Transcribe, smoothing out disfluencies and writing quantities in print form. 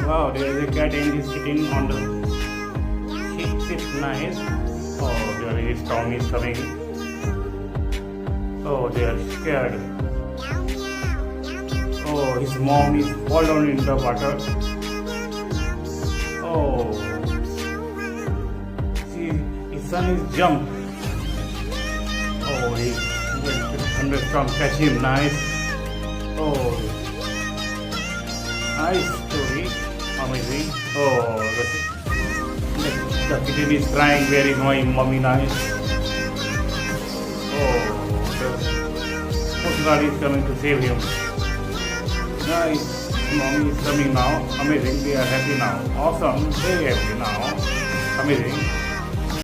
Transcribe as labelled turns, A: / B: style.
A: Wow, there is a cat and he's sitting on the seat. It's nice. Oh, there is Stomy is coming. Oh, they are scared. Oh, his mom is fall down in the water. Oh, see, his son is jumped. Oh, he went to the thunderstorm, catch him, nice. Oh, nice story, amazing. Oh, the kitten is crying, where is my mommy, nice. Oh, the Coast Guard is coming to save him. Nice, mommy is coming now, amazing, they are happy now. Awesome, very happy now, amazing.